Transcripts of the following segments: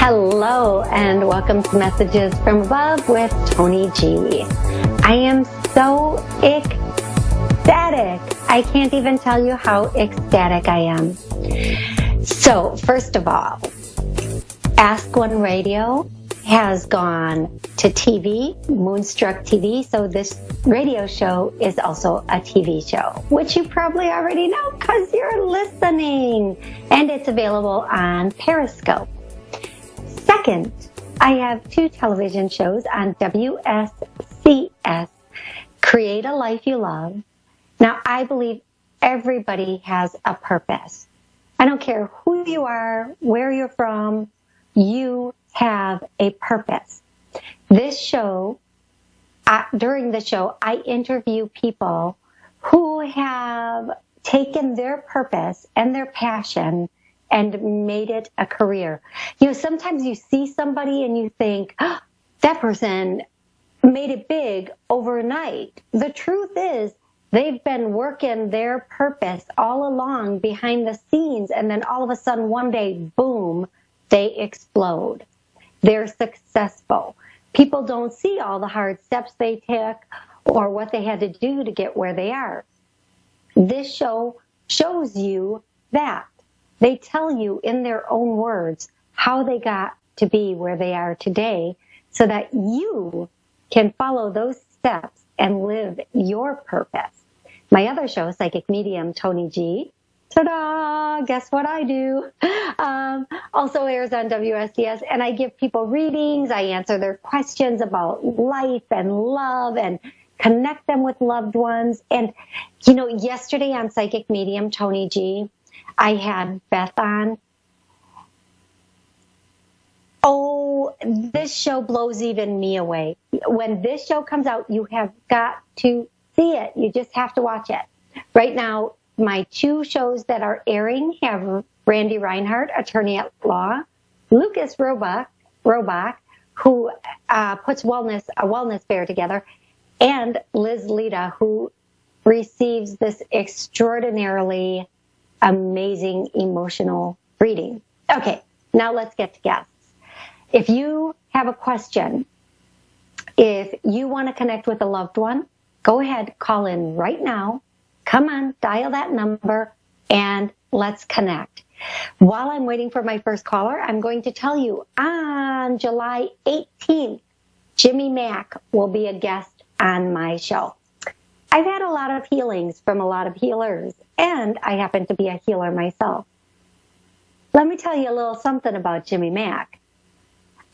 Hello and welcome to Messages from Above with Toni G. I am so ecstatic. I can't even tell you how ecstatic I am. So, first of all, Ask One Radio has gone to TV, Moonstruck TV. So this radio show is also a TV show, which you probably already know because you're listening. And it's available on Periscope. Second, I have two television shows on WSCS, Create a Life You Love. Now, I believe everybody has a purpose. I don't care who you are, where you're from, you have a purpose. This show, during the show, I interview people who have taken their purpose and their passion and made it a career. You know, sometimes you see somebody and you think, oh, that person made it big overnight. The truth is, they've been working their purpose all along behind the scenes, and then all of a sudden one day, boom, they explode. They're successful. People don't see all the hard steps they took or what they had to do to get where they are. This show shows you that. They tell you in their own words how they got to be where they are today so that you can follow those steps and live your purpose. My other show, Psychic Medium, Toni G. Ta-da! Guess what I do? Also airs on WSCS, and I give people readings. I answer their questions about life and love and connect them with loved ones. And, you know, yesterday on Psychic Medium, Toni G., I had Beth on. Oh, this show blows even me away. When this show comes out, you have got to see it. You just have to watch it. Right now, my two shows that are airing have Randy Reinhardt, attorney at law, Lucas Robach, who puts a wellness fair together, and Liz Lita, who receives this extraordinarily amazing emotional reading. Okay, now let's get to guests. If you have a question, if you want to connect with a loved one, go ahead, call in right now. Come on, dial that number, and let's connect. While I'm waiting for my first caller, I'm going to tell you on July 18th, Jimmy Mack will be a guest on my show. I've had a lot of healings from a lot of healers, and I happen to be a healer myself. Let me tell you a little something about Jimmy Mack.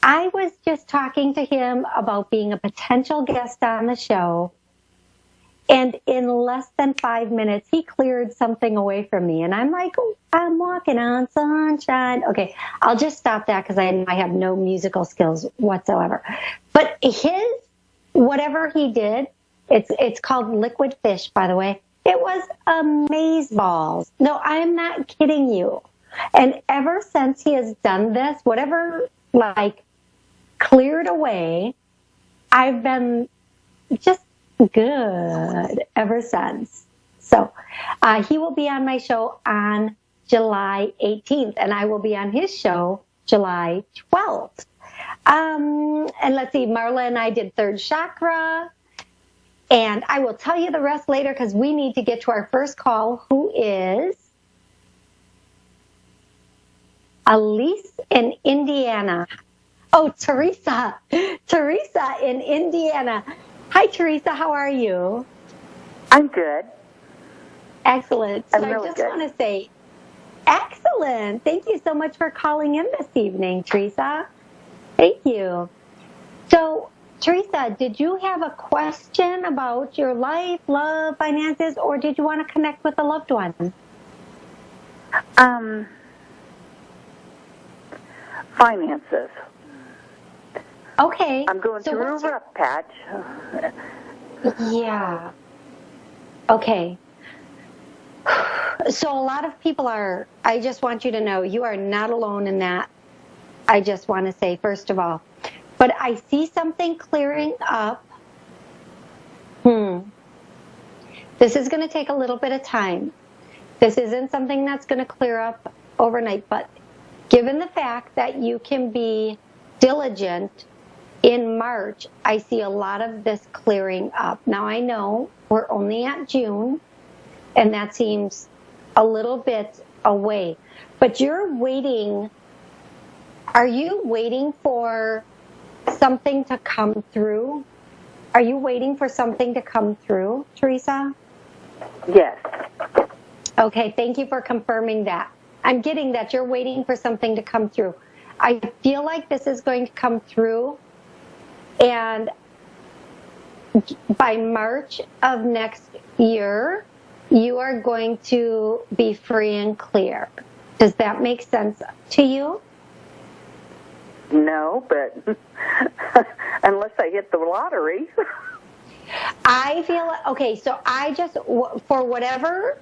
I was just talking to him about being a potential guest on the show, and in less than 5 minutes, he cleared something away from me. And I'm like, oh, I'm walking on sunshine. Okay, I'll just stop that because I have no musical skills whatsoever. But whatever he did, it's called Liquid Fish, by the way. It was amazeballs. No, I'm not kidding you. And ever since he has done this, whatever, cleared away, I've been just good ever since. So he will be on my show on July 18th, and I will be on his show July 12th. And let's see, Marla and I did Third Chakra, and I will tell you the rest later because we need to get to our first call, who is Elise in Indiana. Oh, Teresa in Indiana. Hi, Teresa. How are you? I'm good. Excellent. So I'm really I just want to say, excellent. Thank you so much for calling in this evening, Teresa. Thank you. So, Teresa, did you have a question about your life, love, finances, or did you want to connect with a loved one? Finances. Okay. I'm going through a rough patch. Yeah. Okay. So a lot of people I just want you to know, you are not alone in that. I just want to say, first of all. But I see something clearing up. This is going to take a little bit of time. This isn't something that's going to clear up overnight, but given the fact that you can be diligent in March, I see a lot of this clearing up. Now, I know we're only at June, and that seems a little bit away, but you're waiting. Are you waiting for something to come through? Are you waiting for something to come through, Teresa? Yes. Okay, thank you for confirming that. I'm getting that you're waiting for something to come through. I feel like this is going to come through, and by March of next year, you are going to be free and clear. Does that make sense to you? No, but unless I hit the lottery. I feel, okay, so I just, for whatever,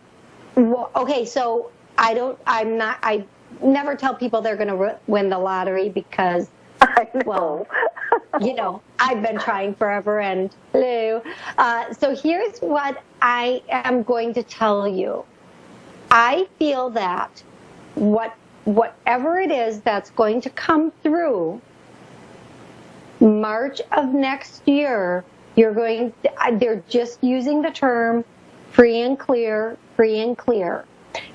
okay, so I never tell people they're going to win the lottery because, I know. well, you know, I've been trying forever and hello. So here's what I am going to tell you. I feel that whatever it is that's going to come through March of next year, they're just using the term free and clear, free and clear.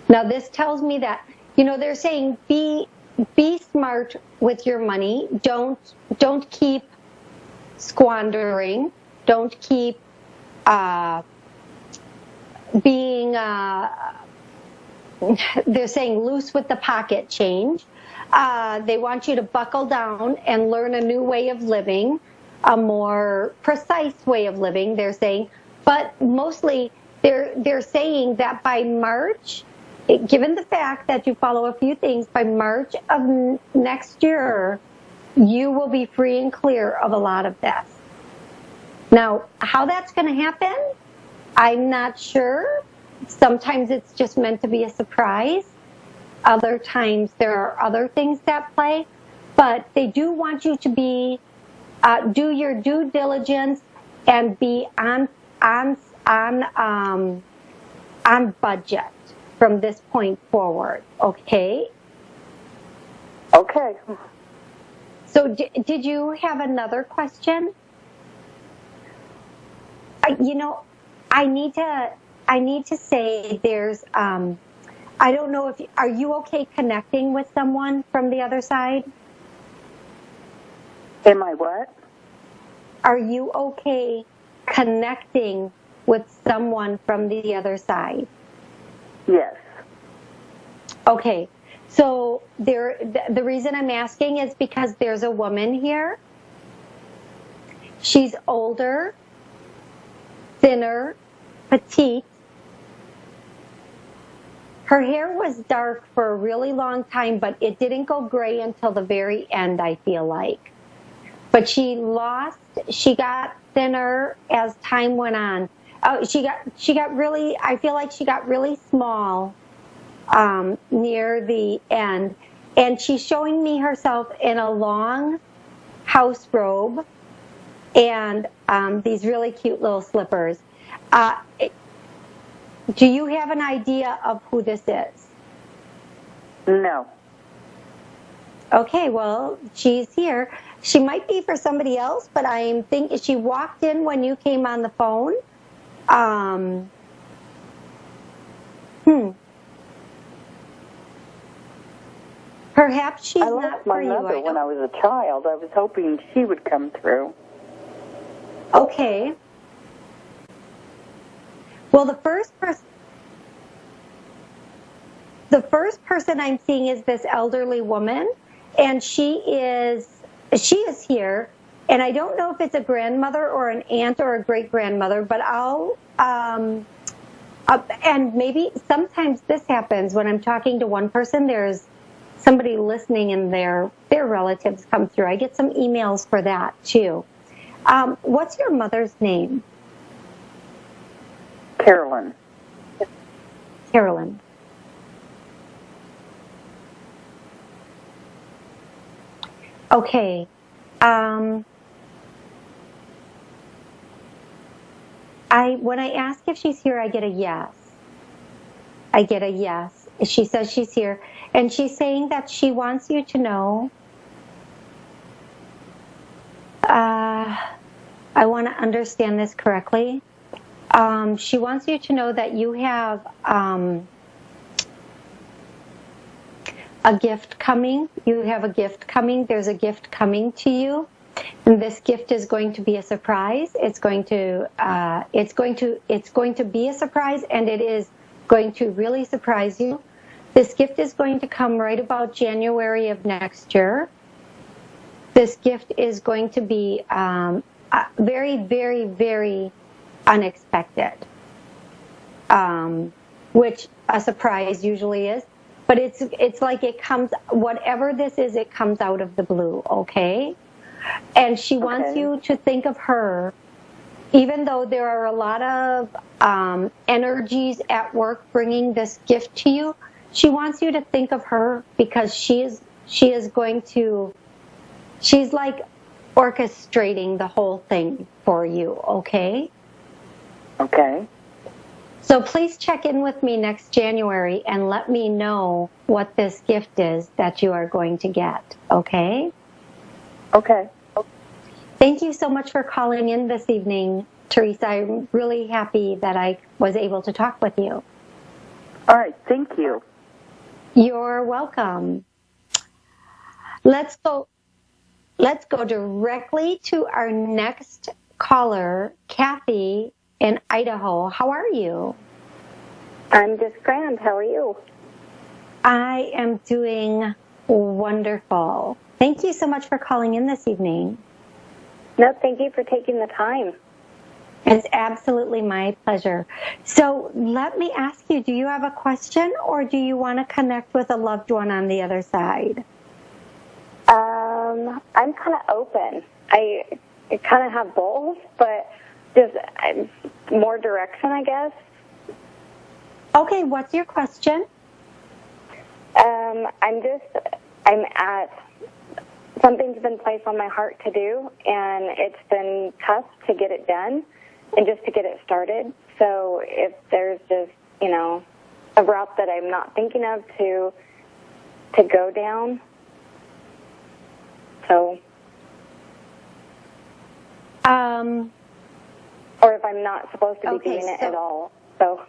Now this tells me that, you know, they're saying be smart with your money. Don't keep squandering. Don't keep being they're saying loose with the pocket change. They want you to buckle down and learn a new way of living, a more precise way of living, they're saying. But mostly they're saying that by March, given the fact that you follow a few things, by March of next year, you will be free and clear of a lot of this. Now, how that's going to happen, I'm not sure. Sometimes it's just meant to be a surprise. Other times there are other things that play. But they do want you to be, do your due diligence and be on budget from this point forward. Okay? Okay. So did you have another question? You know, I need to say there's, I don't know if, are you okay connecting with someone from the other side? Am I what? Are you okay connecting with someone from the other side? Yes. Okay. So the reason I'm asking is because there's a woman here. She's older, thinner, petite. Her hair was dark for a really long time, but it didn't go gray until the very end, I feel like. But she got thinner as time went on. Oh, she got really, I feel like she got really small near the end. And she's showing me herself in a long house robe and these really cute little slippers. Do you have an idea of who this is? No. Okay, well, she's here. She might be for somebody else, but I'm thinking she walked in when you came on the phone. Perhaps she's not for you. I lost my mother when I was a child. I was hoping she would come through. Okay. Well, the first person I'm seeing is this elderly woman, and she is here, and I don't know if it's a grandmother or an aunt or a great-grandmother, but and maybe sometimes this happens when I'm talking to one person, there's somebody listening and their relatives come through. I get some emails for that too. What's your mother's name? Carolyn. Carolyn. Okay. When I ask if she's here, I get a yes. I get a yes. She says she's here, and she's saying that she wants you to know. I want to understand this correctly. She wants you to know that you have a gift coming. You have a gift coming. There's a gift coming to you, and this gift is going to be a surprise. It's going to be a surprise, and it is going to really surprise you. This gift is going to come right about January of next year. This gift is going to be very, very, very unexpected, which a surprise usually is. But it's like it comes, whatever this is, it comes out of the blue, okay? And she wants you to think of her, even though there are a lot of energies at work bringing this gift to you. She wants you to think of her because she is going to, she's like orchestrating the whole thing for you, okay? Okay. So please check in with me next January and let me know what this gift is that you are going to get, okay? Okay. Thank you so much for calling in this evening, Teresa. I'm really happy that I was able to talk with you. All right. Thank you. You're welcome. Let's go directly to our next caller, Kathy in Idaho. How are you? I'm just grand. How are you? I am doing wonderful. Thank you so much for calling in this evening. No, thank you for taking the time. It's absolutely my pleasure. So let me ask you, do you have a question or do you want to connect with a loved one on the other side? I'm kind of open. I kind of have both, but just more direction, I guess. Okay, what's your question? I'm at, something's been placed on my heart to do, and it's been tough to get it done and just to get it started. So if there's just, a route that I'm not thinking of to go down. So, or if I'm not supposed to be doing it at all. So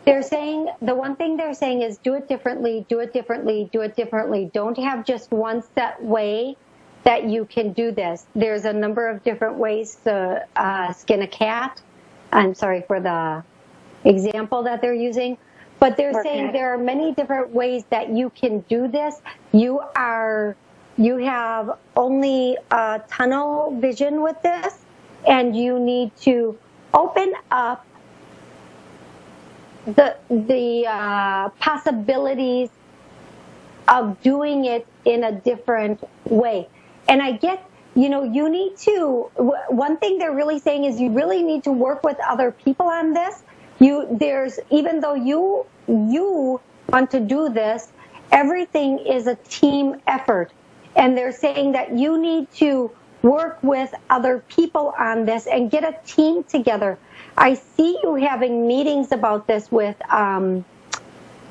they're saying, the one thing they're saying is do it differently, do it differently, do it differently. Don't have just one set way that you can do this. There's a number of different ways to skin a cat. I'm sorry for the example that they're using, but they're saying there are many different ways that you can do this. You have only tunnel vision with this, and you need to open up the possibilities of doing it in a different way. And I get, you need to, one thing they're really saying is you really need to work with other people on this. Even though you want to do this, everything is a team effort. And they're saying that you need to work with other people on this and get a team together. I see you having meetings about this with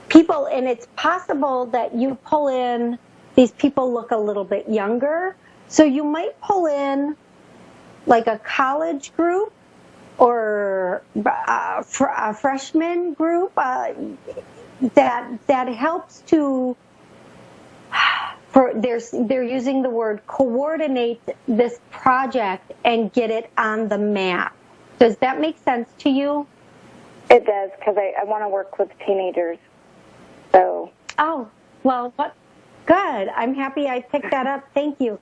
people, and it's possible that you pull in, these people look a little bit younger, so you might pull in like a college group or a freshman group that helps to, they're using the word coordinate this project and get it on the map. Does that make sense to you? It does, because I want to work with teenagers. So. Oh, well, what? Good. I'm happy I picked that up. Thank you.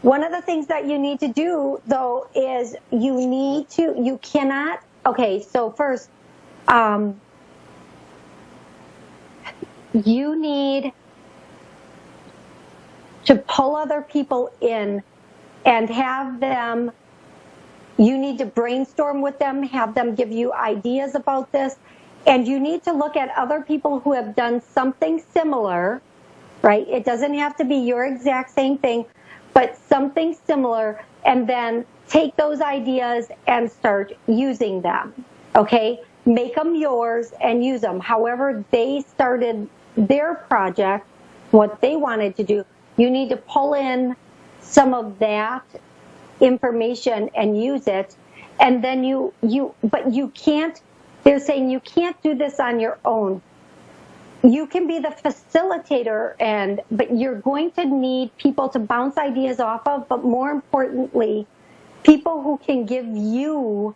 One of the things that you need to do, though, is you cannot, okay, so first, you need to pull other people in and have them, you need to brainstorm with them, have them give you ideas about this, and you need to look at other people who have done something similar, right? It doesn't have to be your exact same thing, but something similar, and then take those ideas and start using them, okay? make them yours and use them. However they started their project, what they wanted to do, you need to pull in some of that information and use it. And then but you can't, they're saying you can't do this on your own. You can be the facilitator, but you're going to need people to bounce ideas off of, but more importantly, people who can give you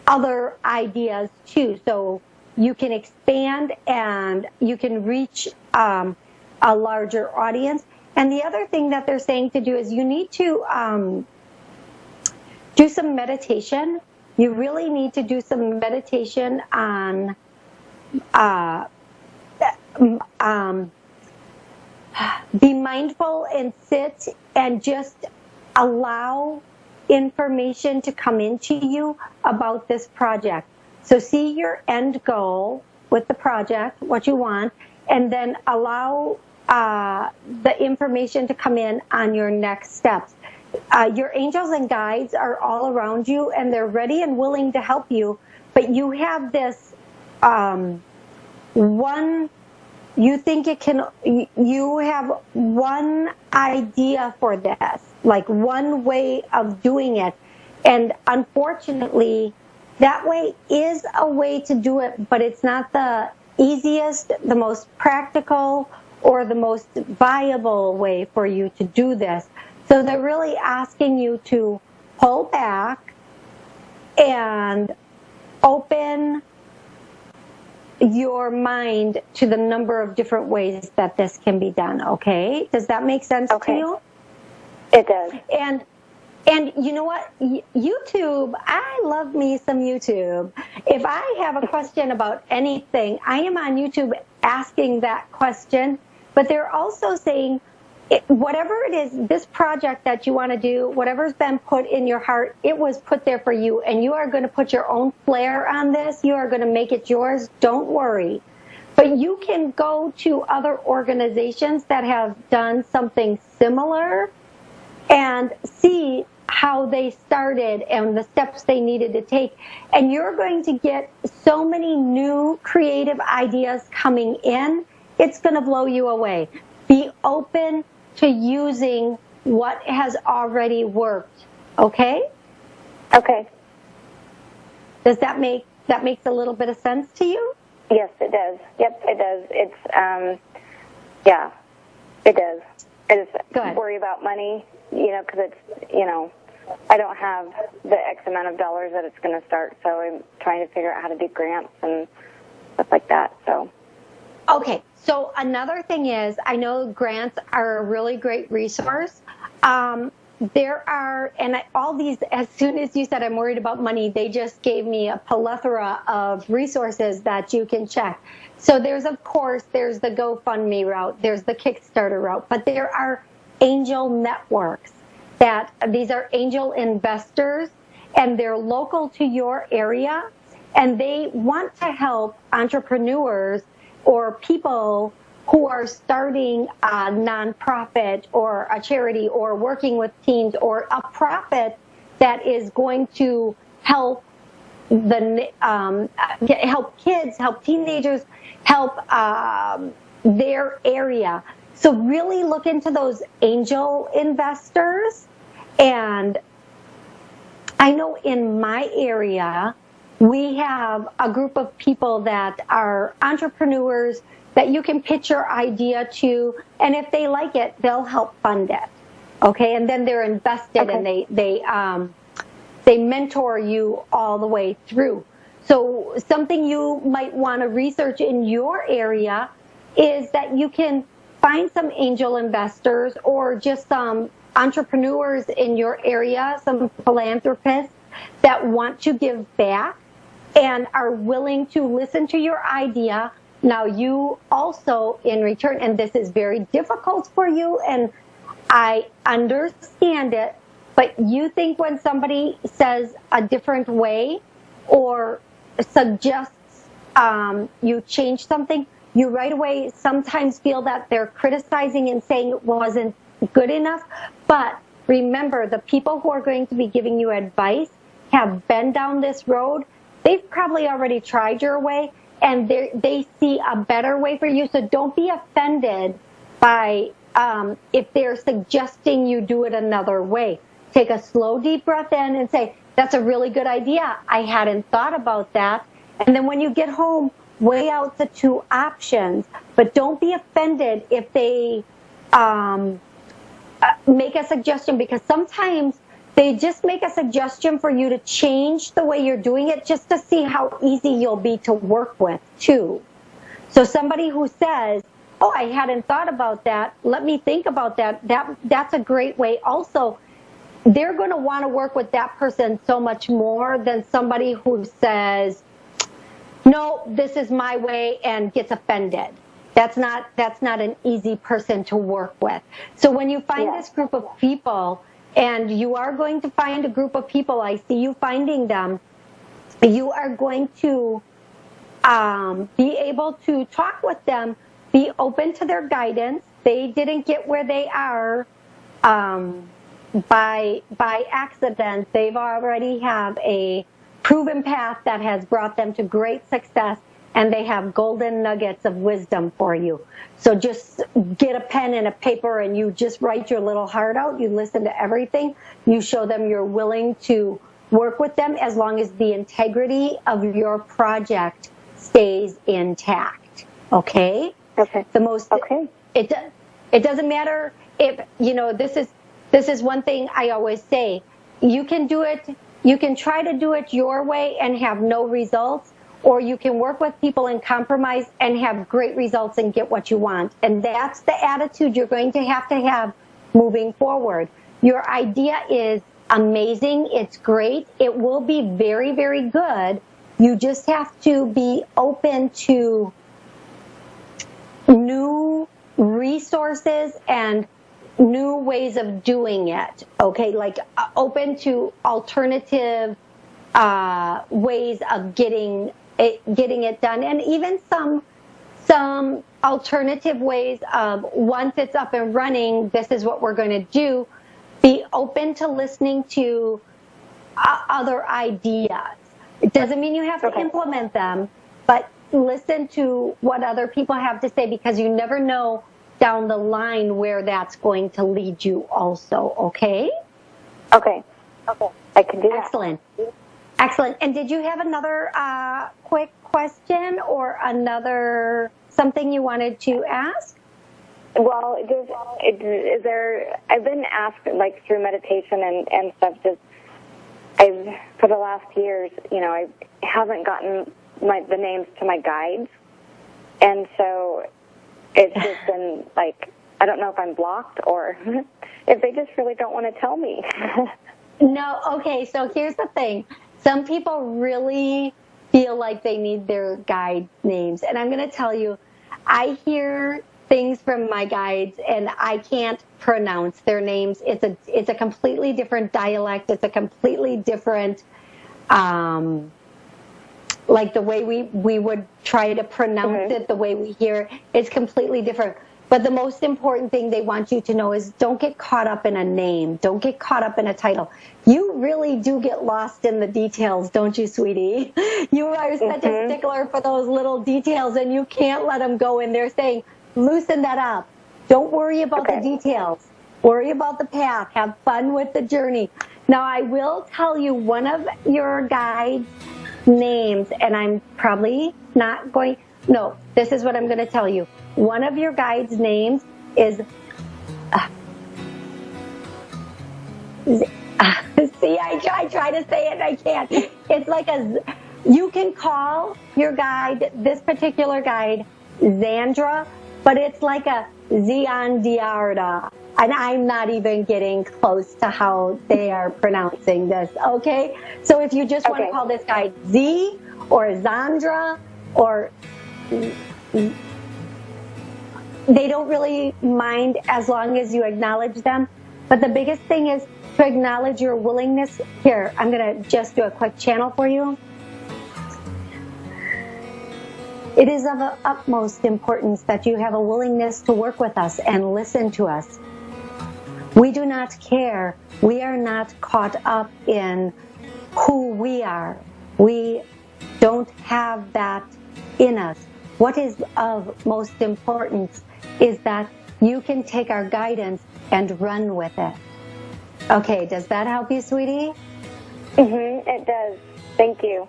other ideas too. So you can expand and you can reach a larger audience. And the other thing that they're saying to do is you need to do some meditation. You really need to do some meditation on be mindful and sit and just allow information to come into you about this project. So see your end goal with the project, what you want, and then allow the information to come in on your next steps. Your angels and guides are all around you, and they're ready and willing to help you, but you have this you have one idea for this, like one way of doing it. And unfortunately, that way is a way to do it, but it's not the easiest, the most practical, or the most viable way for you to do this. So they're really asking you to pull back and open your mind to the number of different ways that this can be done, okay? Does that make sense to you? It does. And you know what? YouTube, I love me some YouTube. If I have a question about anything, I am on YouTube asking that question. But they're also saying, whatever it is, this project that you want to do, whatever's been put in your heart, it was put there for you. And you are going to put your own flair on this. You are going to make it yours. Don't worry. But you can go to other organizations that have done something similar and see how they started and the steps they needed to take. And you're going to get so many new creative ideas coming in. It's going to blow you away. Be open to using what has already worked. Okay? Okay. Does that makes a little bit of sense to you? Yes, it does. Yep, it does. It's, yeah, it does. I just worry about money, because it's, I don't have the X amount of dollars that it's going to start, so I'm trying to figure out how to do grants and stuff like that, so. Okay, so another thing is, I know grants are a really great resource. There are, all these, as soon as you said I'm worried about money, they just gave me a plethora of resources that you can check. So there's the GoFundMe route, there's the Kickstarter route, but there are angel networks these are angel investors, and they're local to your area, and they want to help entrepreneurs or people who are starting a nonprofit or a charity or working with teens or a profit that is going to help help kids, help teenagers, help their area. So really look into those angel investors. And I know in my area, we have a group of people that are entrepreneurs that you can pitch your idea to, and if they like it, they'll help fund it. Okay, and then they're invested, and they mentor you all the way through. So something you might want to research in your area is that you can find some angel investors or just some entrepreneurs in your area, some philanthropists that want to give back and are willing to listen to your idea. Now you also in return, and this is very difficult for you, and I understand it, but you think when somebody says a different way or suggests you change something, you right away sometimes feel that they're criticizing and saying it wasn't good enough. But remember, the people who are going to be giving you advice have been down this road, they've probably already tried your way, and they see a better way for you. So don't be offended by if they're suggesting you do it another way. Take a slow, deep breath in and say, that's a really good idea. I hadn't thought about that. And then when you get home, weigh out the two options. But don't be offended if they make a suggestion, because sometimes they just make a suggestion for you to change the way you're doing it just to see how easy you'll be to work with, too. So somebody who says, oh, I hadn't thought about that, let me think about that, that's a great way. Also, they're going to want to work with that person so much more than somebody who says, no, this is my way, and gets offended. That's not an easy person to work with. So when you find this group of people, and you are going to find a group of people, I see you finding them, you are going to be able to talk with them, be open to their guidance. They didn't get where they are by accident. They've already have a proven path that has brought them to great success, and they have golden nuggets of wisdom for you. So just get a pen and a paper and you just write your little heart out. You listen to everything. You show them you're willing to work with them as long as the integrity of your project stays intact. Okay? Okay. It doesn't matter if, this is one thing I always say. You can try to do it your way and have no results, or you can work with people and compromise and have great results and get what you want. And that's the attitude you're going to have moving forward. Your idea is amazing. It's great. It will be very, very good. You just have to be open to new resources and new ways of doing it. Okay, like open to alternative ways of getting it done, and even some alternative ways of, once it's up and running, this is what we're going to do. Be open to listening to other ideas. It doesn't mean you have to implement them, but listen to what other people have to say, because you never know down the line where that's going to lead you also. Okay? Okay. I can do that. Excellent. And did you have another quick question or another something you wanted to ask? Well, is there? I've been asked, like, through meditation and stuff. For the last years, I haven't gotten the names to my guides, and so it's just been like, I don't know if I'm blocked or if they just really don't want to tell me. No. Okay. So here's the thing. Some people really feel like they need their guide names. And I'm going to tell you, I hear things from my guides and I can't pronounce their names. It's a completely different dialect. It's a completely different, like the way we would try to pronounce it, the way we hear it, it's completely different. But the most important thing they want you to know is don't get caught up in a name. Don't get caught up in a title. You really do get lost in the details, don't you, sweetie? You are such a stickler for those little details, and you can't let them go. And they're saying, loosen that up. Don't worry about the details. Worry about the path. Have fun with the journey. Now, I will tell you one of your guides' names, and I'm probably not going... No, this is what I'm going to tell you. One of your guides' names is... see, I try to say it and I can't. It's like you can call your guide, this particular guide, Zandra, but it's like a Ziandiarda. And I'm not even getting close to how they are pronouncing this, okay? So if you just want to call this guide Z or Zandra or... They don't really mind as long as you acknowledge them. But the biggest thing is to acknowledge your willingness. Here, I'm going to just do a quick channel for you. It is of the utmost importance that you have a willingness to work with us and listen to us. We do not care. We are not caught up in who we are. We don't have that in us. What is of most importance is that you can take our guidance and run with it. Okay, does that help you, sweetie? It does. Thank you.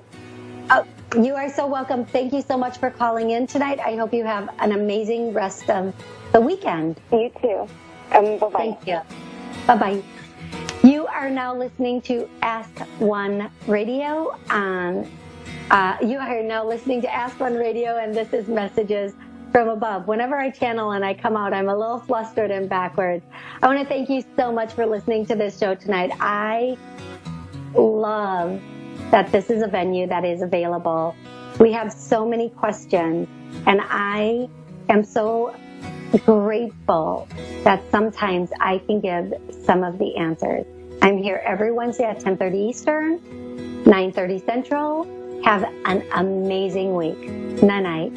Oh, you are so welcome. Thank you so much for calling in tonight. I hope you have an amazing rest of the weekend. You too. Bye-bye. Thank you. Bye-bye. You are now listening to Ask One Radio on You are now listening to Ask One Radio, and this is Messages from Above. Whenever I channel and I come out, I'm a little flustered and backwards. I want to thank you so much for listening to this show tonight. I love that this is a venue that is available. We have so many questions, and I am so grateful that sometimes I can give some of the answers. I'm here every Wednesday at 10:30 Eastern, 9:30 Central. Have an amazing week. Night-night.